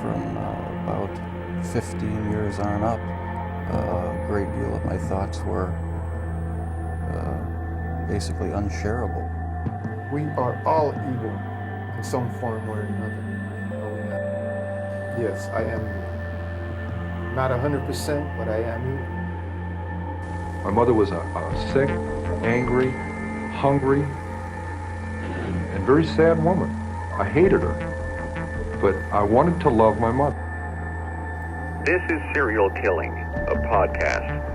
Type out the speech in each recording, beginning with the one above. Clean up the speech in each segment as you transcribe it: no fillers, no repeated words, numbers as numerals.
From about 15 years on up, a great deal of my thoughts were basically unshareable. We are all evil in some form or another. Yes, I am not 100%, but I am evil. My mother was a sick, angry, hungry, and very sad woman. I hated her, but I wanted to love my mother. This is Serial Killing, a podcast.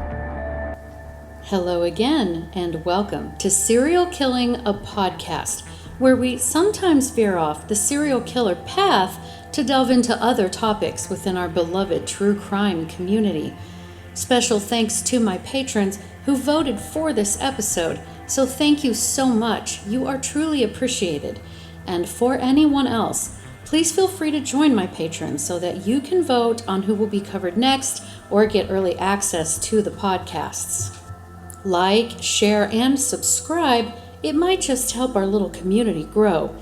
Hello again, and welcome to Serial Killing, a podcast, where we sometimes veer off the serial killer path to delve into other topics within our beloved true crime community. Special thanks to my patrons who voted for this episode, so thank you so much. You are truly appreciated. And for anyone else, please feel free to join my patrons so that you can vote on who will be covered next or get early access to the podcasts. Like, share, and subscribe. It might just help our little community grow.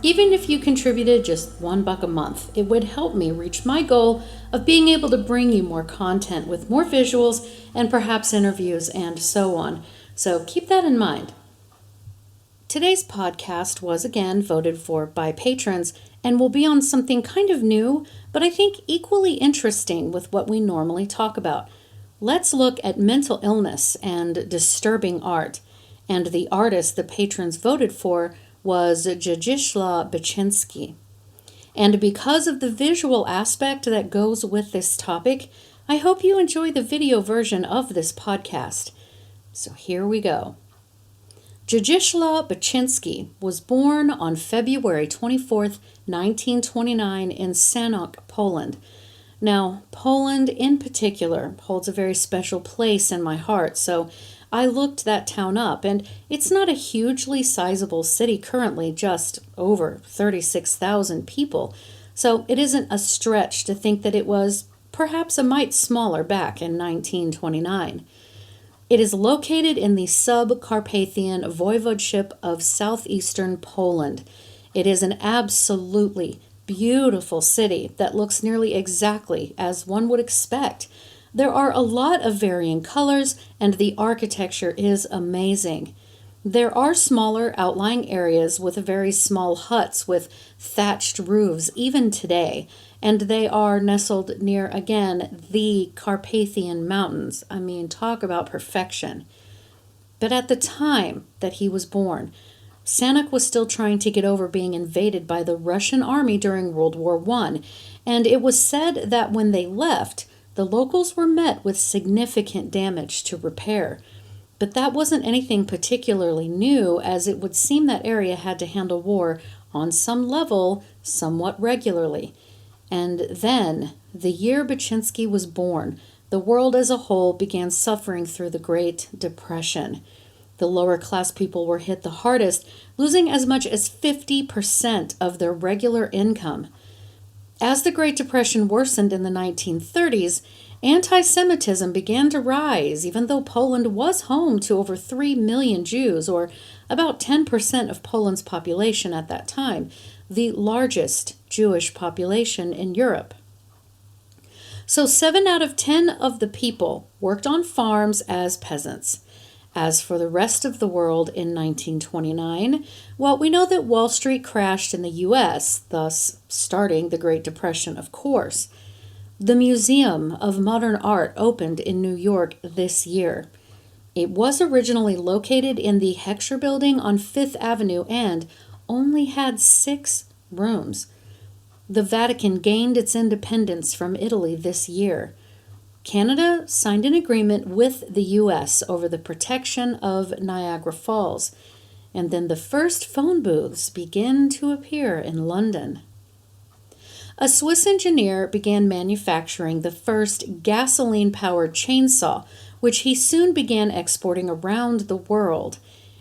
Even if you contributed just $1 a month, it would help me reach my goal of being able to bring you more content with more visuals and perhaps interviews and so on. So keep that in mind. Today's podcast was again voted for by patrons and will be on something kind of new, but I think equally interesting with what we normally talk about. Let's look at mental illness and disturbing art. And the artist the patrons voted for was Zdzislaw Beksinski. And because of the visual aspect that goes with this topic, I hope you enjoy the video version of this podcast. So here we go. Zdzislaw Beksinski was born on February 24th, 1929 in Sanok, Poland. Now, Poland in particular holds a very special place in my heart, so I looked that town up, and it's not a hugely sizable city currently, just over 36,000 people, so it isn't a stretch to think that it was perhaps a mite smaller back in 1929. It is located in the sub-Carpathian voivodeship of southeastern Poland. It is an absolutely beautiful city that looks nearly exactly as one would expect. There are a lot of varying colors, and the architecture is amazing. There are smaller outlying areas with very small huts with thatched roofs even today, and they are nestled near, again, the Carpathian Mountains. I mean, talk about perfection. But at the time that he was born, Sanok was still trying to get over being invaded by the Russian army during World War I, and it was said that when they left, the locals were met with significant damage to repair. But that wasn't anything particularly new, as it would seem that area had to handle war on some level somewhat regularly. And then, the year Beksinski was born, the world as a whole began suffering through the Great Depression. The lower class people were hit the hardest, losing as much as 50% of their regular income. As the Great Depression worsened in the 1930s, anti-Semitism began to rise, even though Poland was home to over 3 million Jews, or about 10% of Poland's population at that time, the largest Jewish population in Europe. So 7 out of 10 of the people worked on farms as peasants. As for the rest of the world in 1929, well, we know that Wall Street crashed in the U.S., thus starting the Great Depression, of course. The Museum of Modern Art opened in New York this year. It was originally located in the Heckscher Building on Fifth Avenue and only had 6 rooms. The Vatican gained its independence from Italy this year. Canada signed an agreement with the U.S. over the protection of Niagara Falls, and then the first phone booths began to appear in London. A Swiss engineer began manufacturing the first gasoline-powered chainsaw, which he soon began exporting around the world.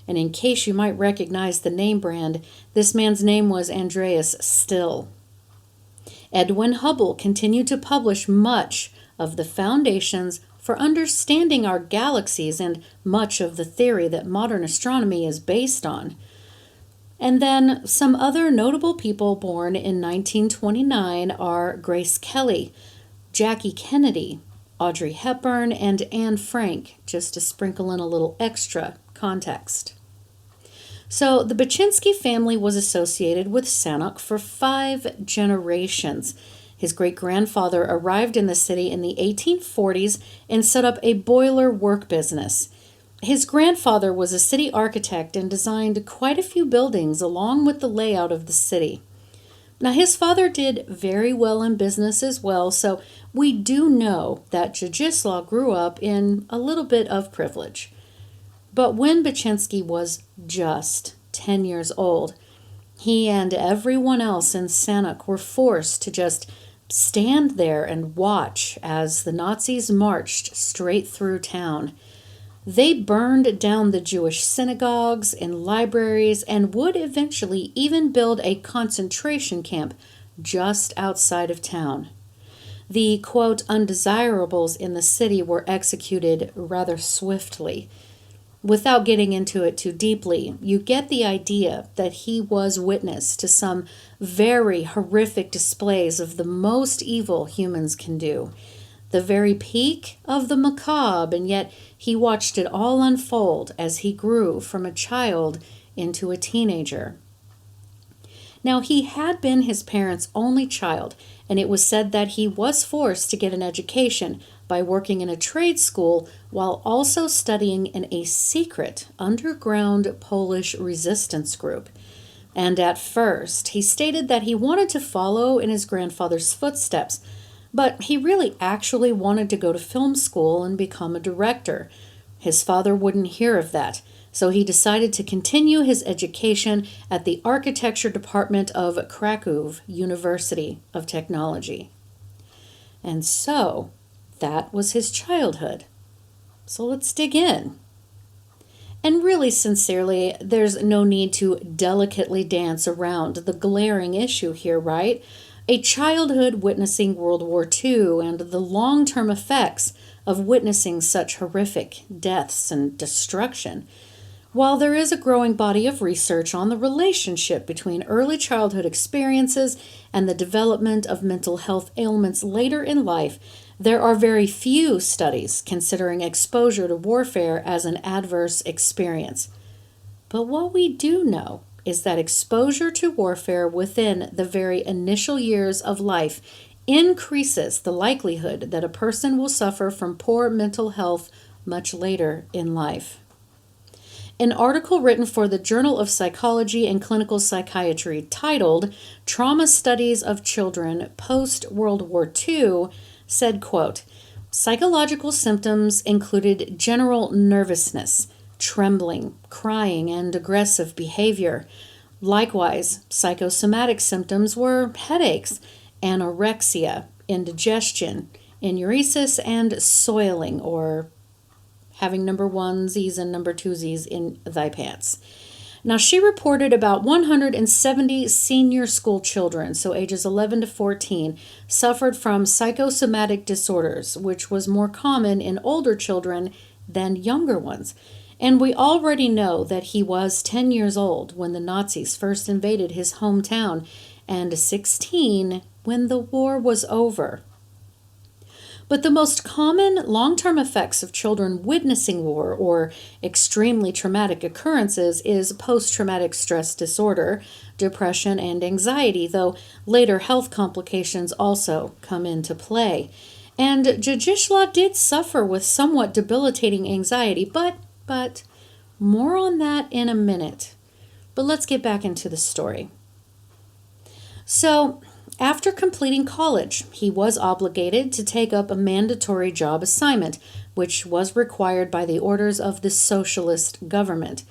And in case you might recognize the name brand, this man's name was Andreas Still. Edwin Hubble continued to publish much of the foundations for understanding our galaxies and much of the theory that modern astronomy is based on. And then some other notable people born in 1929 are Grace Kelly, Jackie Kennedy, Audrey Hepburn, and Anne Frank, just to sprinkle in a little extra context. So the Beksinski family was associated with Sanok for 5 generations. His great-grandfather arrived in the city in the 1840s and set up a boiler work business. His grandfather was a city architect and designed quite a few buildings along with the layout of the city. Now, his father did very well in business as well, so we do know that Zdzislaw grew up in a little bit of privilege. But when Beksinski was just 10 years old, he and everyone else in Sanok were forced to just stand there and watch as the Nazis marched straight through town. They burned down the Jewish synagogues and libraries and would eventually even build a concentration camp just outside of town. The, quote, undesirables in the city were executed rather swiftly. Without getting into it too deeply, you get the idea that he was witness to some very horrific displays of the most evil humans can do. The very peak of the macabre, and yet he watched it all unfold as he grew from a child into a teenager. Now, he had been his parents' only child, and it was said that he was forced to get an education by working in a trade school while also studying in a secret underground Polish resistance group. And at first, he stated that he wanted to follow in his grandfather's footsteps, but he really actually wanted to go to film school and become a director. His father wouldn't hear of that, so he decided to continue his education at the architecture department of Kraków University of Technology. And so, that was his childhood. So let's dig in. And really sincerely, there's no need to delicately dance around the glaring issue here, right? A childhood witnessing World War II and the long-term effects of witnessing such horrific deaths and destruction. While there is a growing body of research on the relationship between early childhood experiences and the development of mental health ailments later in life, there are very few studies considering exposure to warfare as an adverse experience. But what we do know is that exposure to warfare within the very initial years of life increases the likelihood that a person will suffer from poor mental health much later in life. An article written for the Journal of Psychology and Clinical Psychiatry titled Trauma Studies of Children Post-World War II said, quote, psychological symptoms included general nervousness, trembling, crying, and aggressive behavior. Likewise, psychosomatic symptoms were headaches, anorexia, indigestion, enuresis, and soiling, or having number onesies and number twosies in thy pants. Now, she reported about 170 senior school children, so ages 11 to 14, suffered from psychosomatic disorders, which was more common in older children than younger ones. And we already know that he was 10 years old when the Nazis first invaded his hometown, and 16 when the war was over. But the most common long-term effects of children witnessing war or extremely traumatic occurrences is post-traumatic stress disorder, depression, and anxiety, though later health complications also come into play. And Zdzislaw did suffer with somewhat debilitating anxiety, but more on that in a minute. But let's get back into the story. So, after completing college, he was obligated to take up a mandatory job assignment, which was required by the orders of the socialist government.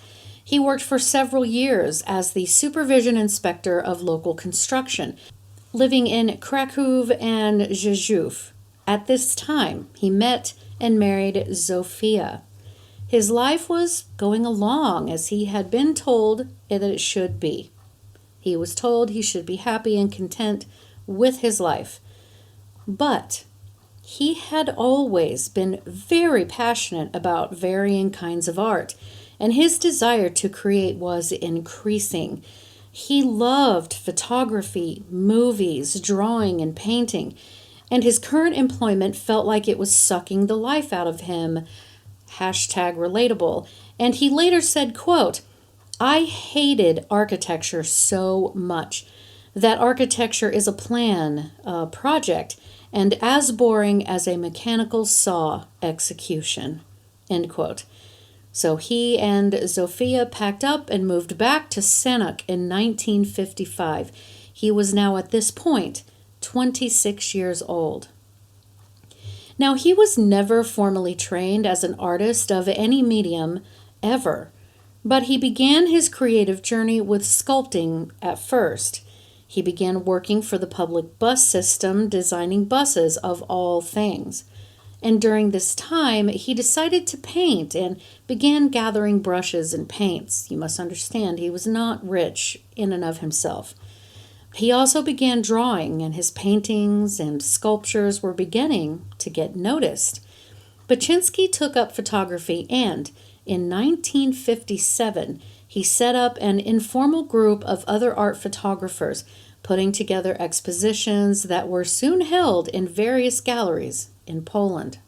He worked for several years as the supervision inspector of local construction, living in Kraków and Rzeszów. At this time, he met and married Zofia. His life was going along as he had been told that it should be. He was told he should be happy and content with his life. But he had always been very passionate about varying kinds of art, and his desire to create was increasing. He loved photography, movies, drawing, and painting, and his current employment felt like it was sucking the life out of him. #relatable. And he later said, quote, "I hated architecture so much. That architecture is a plan, a project, and as boring as a mechanical saw execution." End quote. So he and Zofia packed up and moved back to Sanok in 1955. He was now at this point 26 years old. Now, he was never formally trained as an artist of any medium, ever, but he began his creative journey with sculpting at first. He began working for the public bus system, designing buses of all things. And during this time, he decided to paint and began gathering brushes and paints. You must understand, he was not rich in and of himself. He also began drawing, and his paintings and sculptures were beginning to get noticed. Beksinski took up photography, and in 1957, he set up an informal group of other art photographers, putting together expositions that were soon held in various galleries in Poland.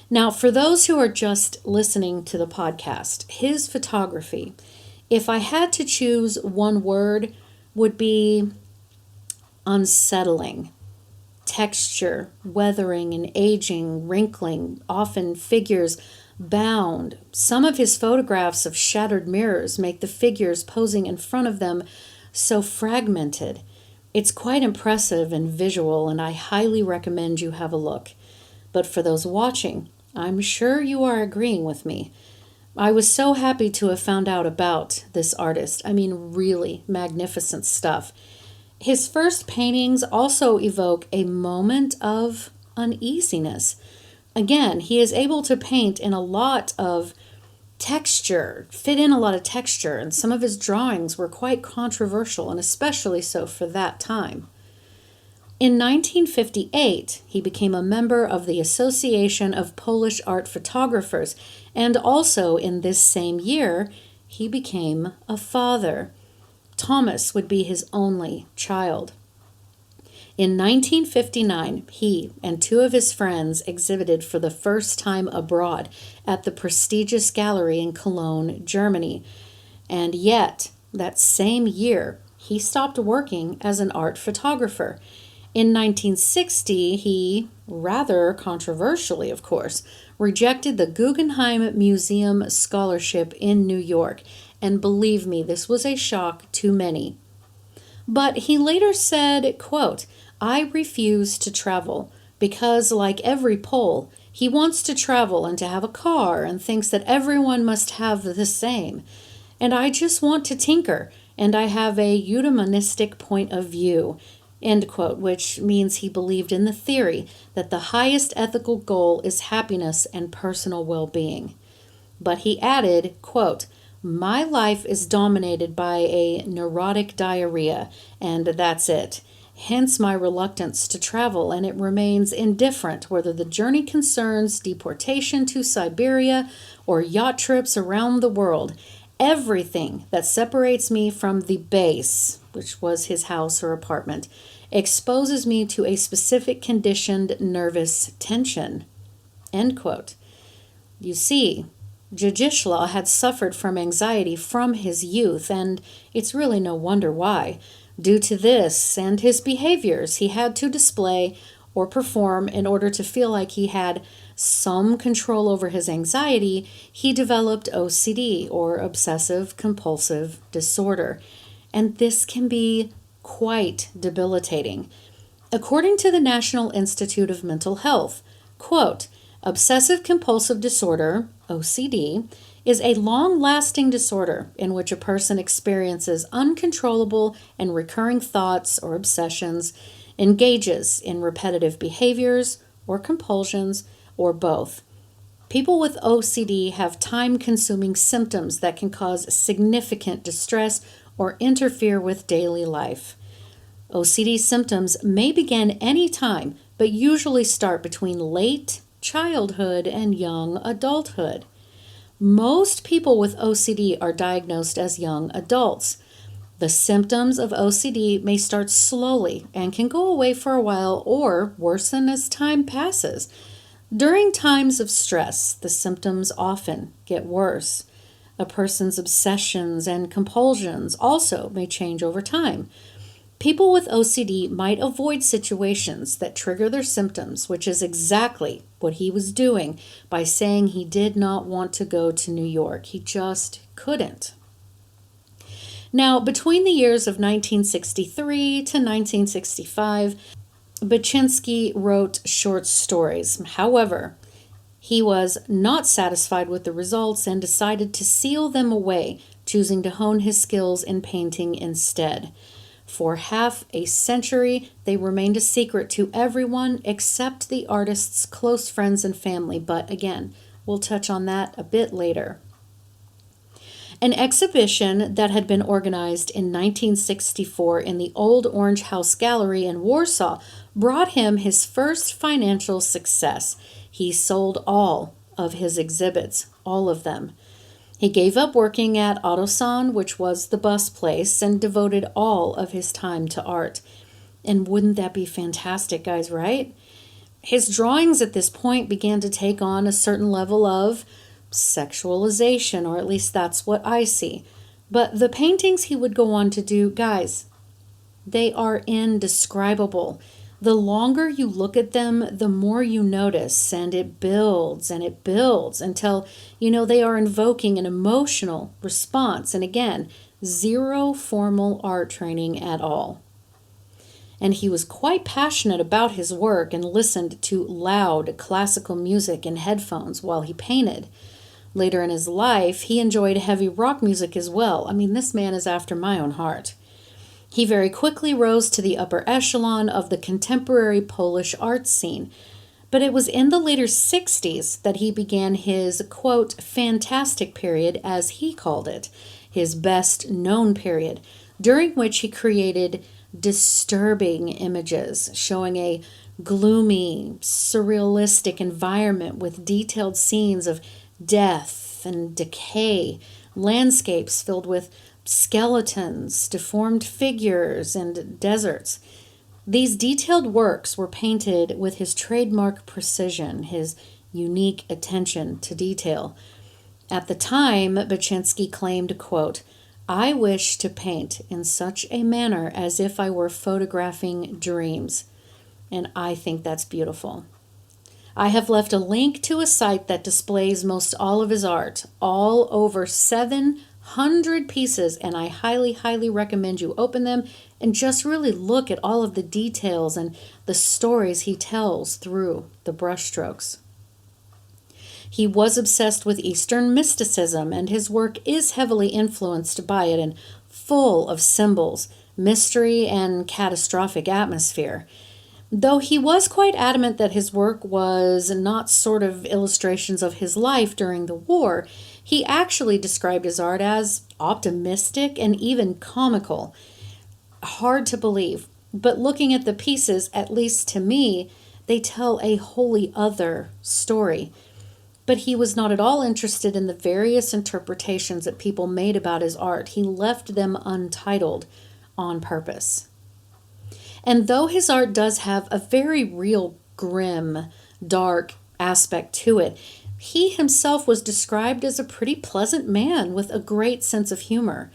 Now, for those who are just listening to the podcast, his photography, if I had to choose one word, would be unsettling. Texture, weathering and aging, wrinkling, often figures bound. Some of his photographs of shattered mirrors make the figures posing in front of them so fragmented. It's quite impressive and visual, and I highly recommend you have a look. But for those watching, I'm sure you are agreeing with me. I was so happy to have found out about this artist. I mean, really magnificent stuff. His first paintings also evoke a moment of uneasiness. Again, he is able to paint in a lot of texture, fit in a lot of texture, and some of his drawings were quite controversial, and especially so for that time. In 1958, he became a member of the Association of Polish Art Photographers, and also in this same year, he became a father. Thomas would be his only child. In 1959, he and two of his friends exhibited for the first time abroad at the prestigious gallery in Cologne, Germany. And yet, that same year, he stopped working as an art photographer. In 1960, he, rather controversially of course, rejected the Guggenheim Museum scholarship in New York. And believe me, this was a shock to many. But he later said, quote, "I refuse to travel because, like every Pole, he wants to travel and to have a car and thinks that everyone must have the same. And I just want to tinker, and I have a eudaimonistic point of view." End quote, which means he believed in the theory that the highest ethical goal is happiness and personal well-being. But he added, quote, "My life is dominated by a neurotic diarrhea, and that's it. Hence my reluctance to travel, and it remains indifferent whether the journey concerns deportation to Siberia or yacht trips around the world. Everything that separates me from the base," which was his house or apartment, "exposes me to a specific conditioned nervous tension." End quote. You see, Zdzislaw had suffered from anxiety from his youth, and it's really no wonder why. Due to this and his behaviors he had to display or perform in order to feel like he had some control over his anxiety, he developed OCD, or obsessive compulsive disorder. And this can be quite debilitating. According to the National Institute of Mental Health, quote, "Obsessive compulsive disorder, OCD, is a long-lasting disorder in which a person experiences uncontrollable and recurring thoughts or obsessions, engages in repetitive behaviors or compulsions, or both. People with OCD have time-consuming symptoms that can cause significant distress or interfere with daily life. OCD symptoms may begin any time, but usually start between late childhood and young adulthood. Most people with OCD are diagnosed as young adults. The symptoms of OCD may start slowly and can go away for a while or worsen as time passes. During times of stress, the symptoms often get worse. A person's obsessions and compulsions also may change over time. People with OCD might avoid situations that trigger their symptoms, which is exactly what he was doing by saying he did not want to go to New York. He just couldn't. Now, between the years of 1963 to 1965, Beksinski wrote short stories. However, he was not satisfied with the results and decided to seal them away, choosing to hone his skills in painting instead. For half a century, they remained a secret to everyone except the artist's close friends and family, but again, we'll touch on that a bit later. An exhibition that had been organized in 1964 in the Old Orange House Gallery in Warsaw brought him his first financial success. He sold all of his exhibits, all of them. He gave up working at Autosan, which was the bus place, and devoted all of his time to art. And wouldn't that be fantastic, guys, right? His drawings at this point began to take on a certain level of sexualization, or at least that's what I see. But the paintings he would go on to do, guys, they are indescribable. The longer you look at them, the more you notice, and it builds until, they are invoking an emotional response. And again, zero formal art training at all. And he was quite passionate about his work and listened to loud classical music in headphones while he painted. Later in his life, he enjoyed heavy rock music as well. I mean, this man is after my own heart. He very quickly rose to the upper echelon of the contemporary Polish art scene. But it was in the later 60s that he began his, quote, fantastic period, as he called it, his best known period, during which he created disturbing images showing a gloomy, surrealistic environment with detailed scenes of death and decay, landscapes filled with skeletons, deformed figures, and deserts. These detailed works were painted with his trademark precision, his unique attention to detail. At the time, Beksinski claimed, quote, "I wish to paint in such a manner as if I were photographing dreams." And I think that's beautiful. I have left a link to a site that displays most all of his art, all over 700 pieces, and I highly, highly recommend you open them and just really look at all of the details and the stories he tells through the brushstrokes. He was obsessed with Eastern mysticism, and his work is heavily influenced by it and full of symbols, mystery, and catastrophic atmosphere. Though he was quite adamant that his work was not sort of illustrations of his life during the war, he actually described his art as optimistic and even comical. Hard to believe, but looking at the pieces, at least to me, they tell a wholly other story. But he was not at all interested in the various interpretations that people made about his art. He left them untitled on purpose. And though his art does have a very real, grim, dark aspect to it, he himself was described as a pretty pleasant man with a great sense of humor.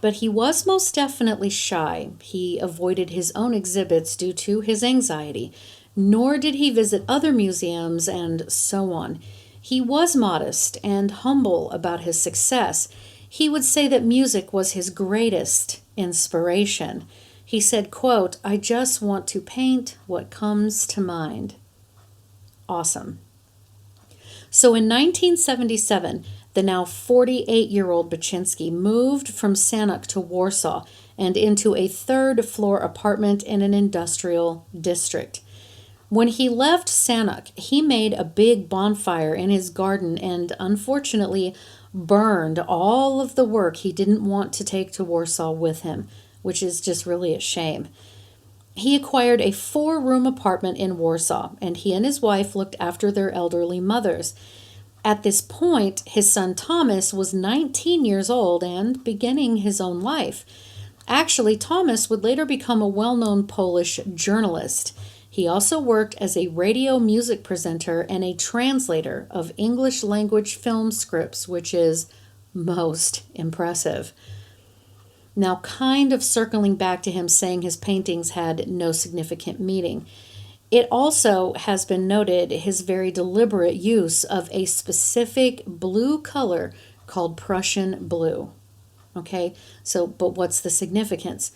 But he was most definitely shy. He avoided his own exhibits due to his anxiety, nor did he visit other museums and so on. He was modest and humble about his success. He would say that music was his greatest inspiration. He said, quote, "I just want to paint what comes to mind." Awesome. So in 1977, the now 48-year-old Beksinski moved from Sanok to Warsaw and into a third-floor apartment in an industrial district. When he left Sanok, he made a big bonfire in his garden and unfortunately burned all of the work he didn't want to take to Warsaw with him, which is just really a shame. He acquired a 4-room apartment in Warsaw, and he and his wife looked after their elderly mothers. At this point, his son Thomas was 19 years old and beginning his own life. Actually, Thomas would later become a well-known Polish journalist. He also worked as a radio music presenter and a translator of English language film scripts, which is most impressive. Now, kind of circling back to him saying his paintings had no significant meaning, it also has been noted his very deliberate use of a specific blue color called Prussian blue. Okay, but what's the significance?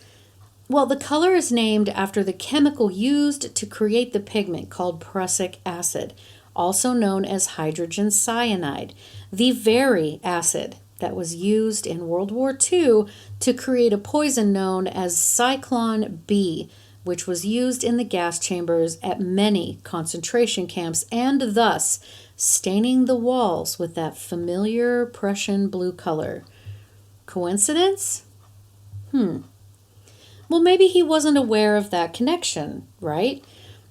Well, the color is named after the chemical used to create the pigment called prussic acid, also known as hydrogen cyanide, the very acid that was used in World War II to create a poison known as Zyklon B, which was used in the gas chambers at many concentration camps and thus staining the walls with that familiar Prussian blue color. Coincidence? Well, maybe he wasn't aware of that connection, right?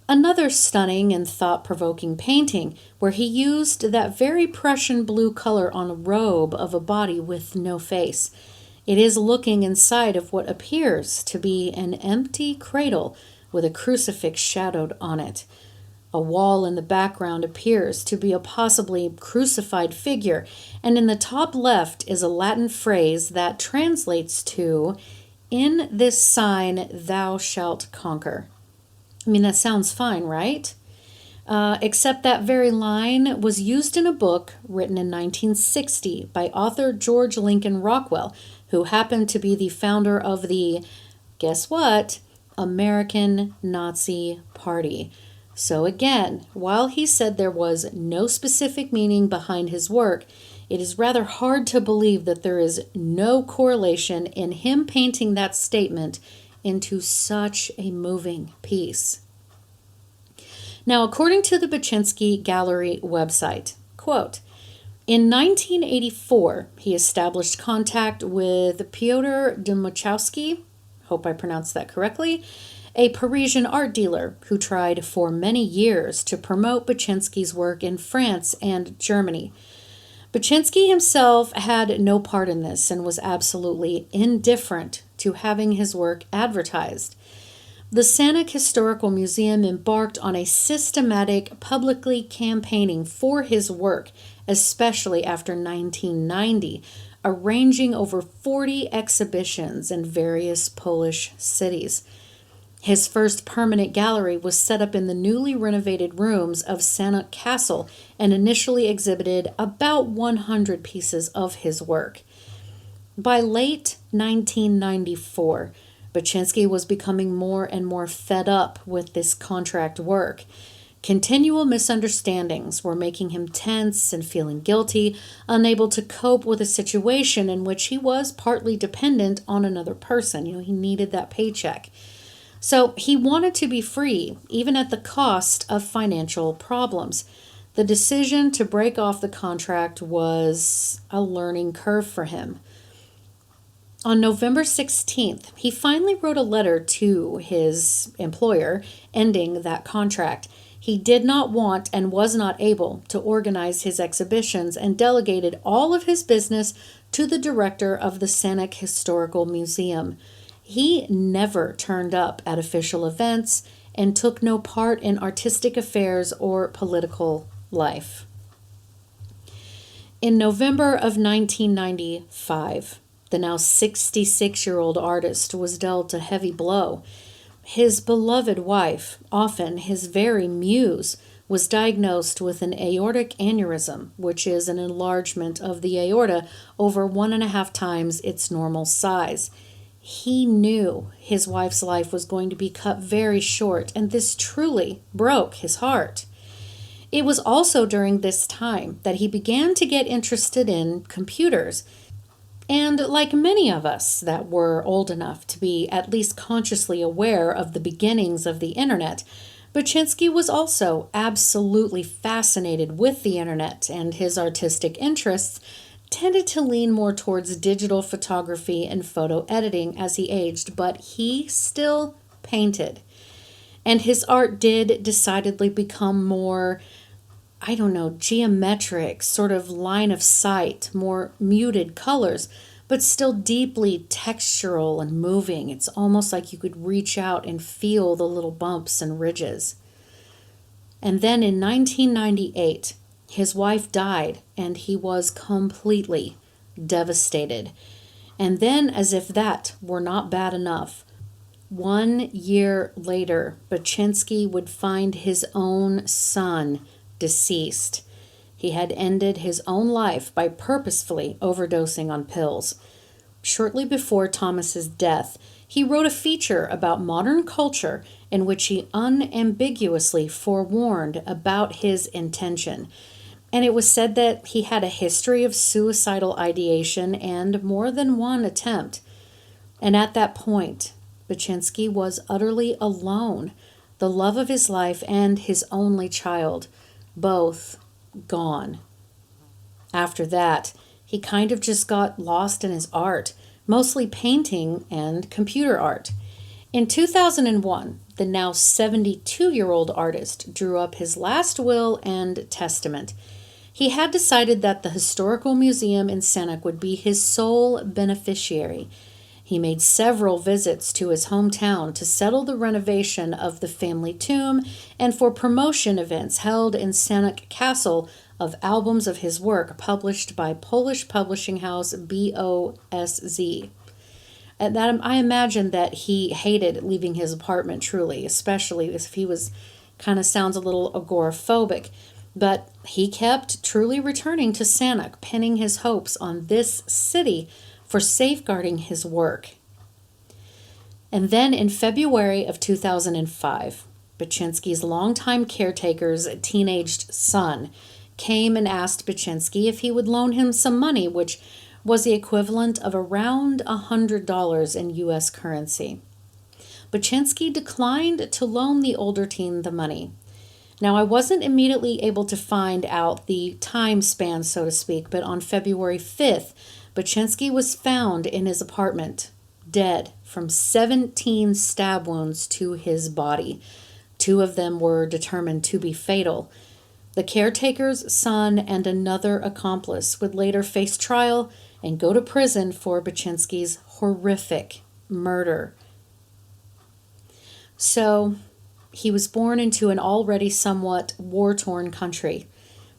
Another stunning and thought-provoking painting where he used that very Prussian blue color on a robe of a body with no face. It is looking inside of what appears to be an empty cradle with a crucifix shadowed on it. A wall in the background appears to be a possibly crucified figure, and in the top left is a Latin phrase that translates to, "In this sign thou shalt conquer." I mean, that sounds fine, right? Except that very line was used in a book written in 1960 by author George Lincoln Rockwell, who happened to be the founder of the, guess what, American Nazi Party. So again, while he said there was no specific meaning behind his work, it is rather hard to believe that there is no correlation in him painting that statement into such a moving piece. Now, according to the Beksinski Gallery website, quote, in 1984, he established contact with Piotr Dmytrowski, hope I pronounced that correctly, a Parisian art dealer who tried for many years to promote Beksinski's work in France and Germany. Beksinski himself had no part in this and was absolutely indifferent to having his work advertised. The Sanok Historical Museum embarked on a systematic publicly campaigning for his work, especially after 1990, arranging over 40 exhibitions in various Polish cities. His first permanent gallery was set up in the newly renovated rooms of Sanok Castle and initially exhibited about 100 pieces of his work. By late 1994, Beksinski was becoming more and more fed up with this contract work. Continual misunderstandings were making him tense and feeling guilty, unable to cope with a situation in which he was partly dependent on another person. He needed that paycheck. So he wanted to be free, even at the cost of financial problems. The decision to break off the contract was a learning curve for him. On November 16th, he finally wrote a letter to his employer ending that contract. He did not want and was not able to organize his exhibitions and delegated all of his business to the director of the Sanok Historical Museum. He never turned up at official events and took no part in artistic affairs or political life. In November of 1995, the now 66-year-old artist was dealt a heavy blow. His beloved wife, often his very muse, was diagnosed with an aortic aneurysm, which is an enlargement of the aorta over 1.5 times its normal size. He knew his wife's life was going to be cut very short, and this truly broke his heart. It was also during this time that he began to get interested in computers. And like many of us that were old enough to be at least consciously aware of the beginnings of the internet, Beksinski was also absolutely fascinated with the internet, and his artistic interests tended to lean more towards digital photography and photo editing as he aged, but he still painted. And his art did decidedly become more, I don't know, geometric, sort of line of sight, more muted colors, but still deeply textural and moving. It's almost like you could reach out and feel the little bumps and ridges. And then in 1998, his wife died, and he was completely devastated. And then, as if that were not bad enough, 1 year later, Beksinski would find his own son deceased. He had ended his own life by purposefully overdosing on pills. Shortly before Thomas's death, he wrote a feature about modern culture in which he unambiguously forewarned about his intention. And it was said that he had a history of suicidal ideation and more than one attempt. And at that point, Beksinski was utterly alone. The love of his life and his only child, both gone. After that, he kind of just got lost in his art, mostly painting and computer art. In 2001, the now 72-year-old artist drew up his last will and testament. He had decided that the Historical Museum in Seneca would be his sole beneficiary. He made several visits to his hometown to settle the renovation of the family tomb and for promotion events held in Seneca Castle of albums of his work published by Polish publishing house BOSZ. And that, I imagine that he hated leaving his apartment truly, especially if he sounds a little agoraphobic. But he kept truly returning to Seneca, pinning his hopes on this city for safeguarding his work. And then in February of 2005, Beksinski's longtime caretaker's teenaged son came and asked Beksinski if he would loan him some money, which was the equivalent of around $100 in U.S. currency. Beksinski declined to loan the older teen the money. Now, I wasn't immediately able to find out the time span, so to speak, but on February 5th, Beksinski was found in his apartment, dead from 17 stab wounds to his body. 2 of them were determined to be fatal. The caretaker's son and another accomplice would later face trial and go to prison for Beksinski's horrific murder. So, he was born into an already somewhat war-torn country.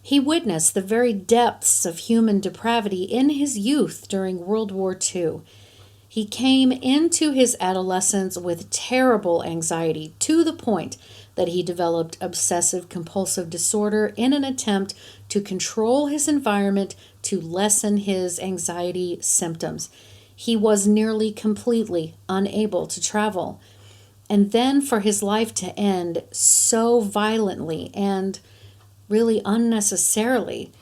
He witnessed the very depths of human depravity in his youth during World War II. He came into his adolescence with terrible anxiety to the point that he developed obsessive-compulsive disorder in an attempt to control his environment to lessen his anxiety symptoms. He was nearly completely unable to travel. And then for his life to end so violently and really unnecessarily,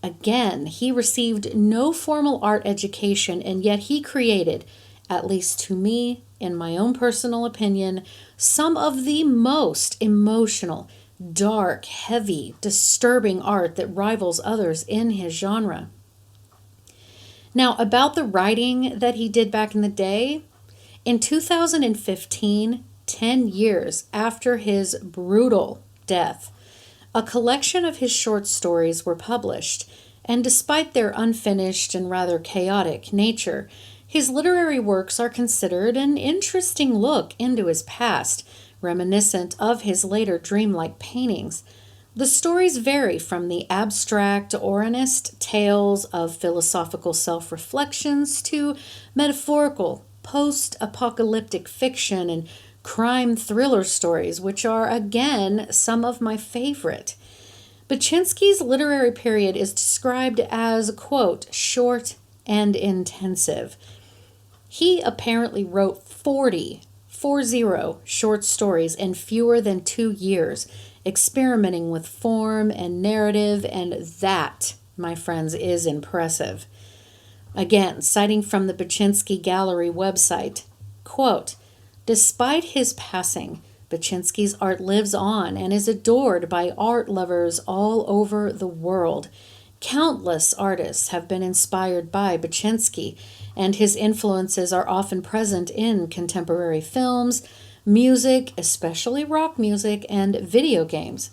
again, he received no formal art education, and yet he created, at least to me, in my own personal opinion, some of the most emotional, dark, heavy, disturbing art that rivals others in his genre. Now, about the writing that he did back in the day, in 2015, 10 years after his brutal death, a collection of his short stories were published, and despite their unfinished and rather chaotic nature, his literary works are considered an interesting look into his past, reminiscent of his later dreamlike paintings. The stories vary from the abstract Oranist tales of philosophical self-reflections to metaphorical post-apocalyptic fiction and crime thriller stories, which are, again, some of my favorite. Beksinski's literary period is described as, quote, short and intensive. He apparently wrote 40 short stories in fewer than 2 years, experimenting with form and narrative, and that, my friends, is impressive. Again, citing from the Beksinski Gallery website, quote, despite his passing, Beksinski's art lives on and is adored by art lovers all over the world. Countless artists have been inspired by Beksinski, and his influences are often present in contemporary films, music, especially rock music, and video games.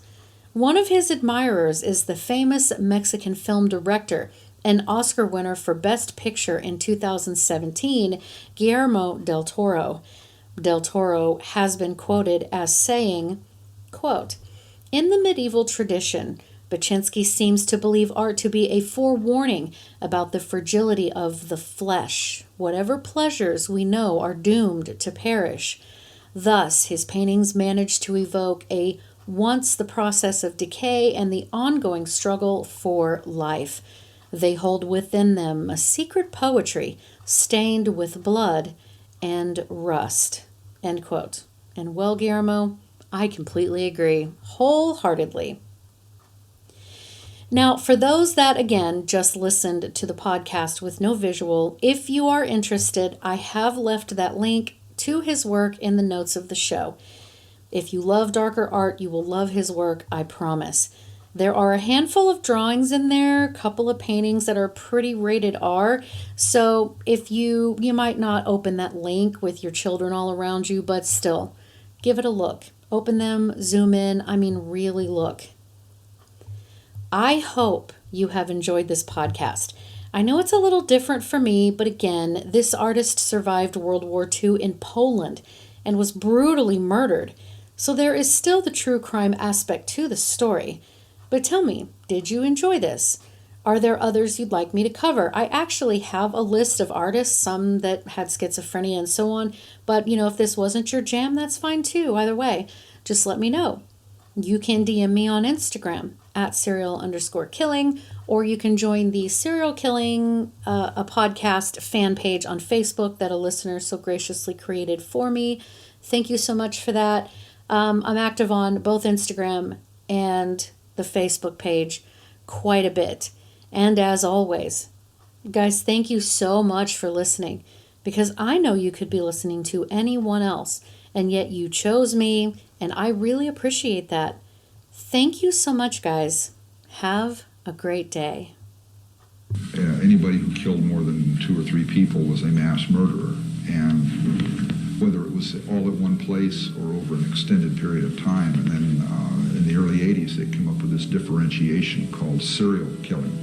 One of his admirers is the famous Mexican film director and Oscar winner for Best Picture in 2017, Guillermo del Toro. Del Toro has been quoted as saying, quote, "In the medieval tradition, Beksinski seems to believe art to be a forewarning about the fragility of the flesh. Whatever pleasures we know are doomed to perish. Thus, his paintings manage to evoke once the process of decay and the ongoing struggle for life. They hold within them a secret poetry stained with blood and rust." End quote. And well, Guillermo, I completely agree, wholeheartedly. Now, for those that, again, just listened to the podcast with no visual, if you are interested, I have left that link to his work in the notes of the show. If you love darker art, you will love his work, I promise. There are a handful of drawings in there, a couple of paintings that are pretty rated R, so if you might not open that link with your children all around you, but still, give it a look. Open them, zoom in, really look. I hope you have enjoyed this podcast. I know it's a little different for me, but again, this artist survived World War II in Poland and was brutally murdered, so there is still the true crime aspect to the story. But tell me, did you enjoy this? Are there others you'd like me to cover? I actually have a list of artists, some that had schizophrenia and so on, but if this wasn't your jam, that's fine too. Either way, just let me know. You can DM me on Instagram at serial_killing, or you can join the Serial Killing, a podcast fan page on Facebook that a listener so graciously created for me. Thank you so much for that. I'm active on both Instagram and the Facebook page quite a bit. And as always, guys, thank you so much for listening, because I know you could be listening to anyone else, and yet you chose me, and I really appreciate that. Thank you so much, guys. Have a great day. Anybody who killed more than 2 or 3 people was a mass murderer, and whether it was all at one place or over an extended period of time. And then in the early 80s, they came up with this differentiation called serial killing.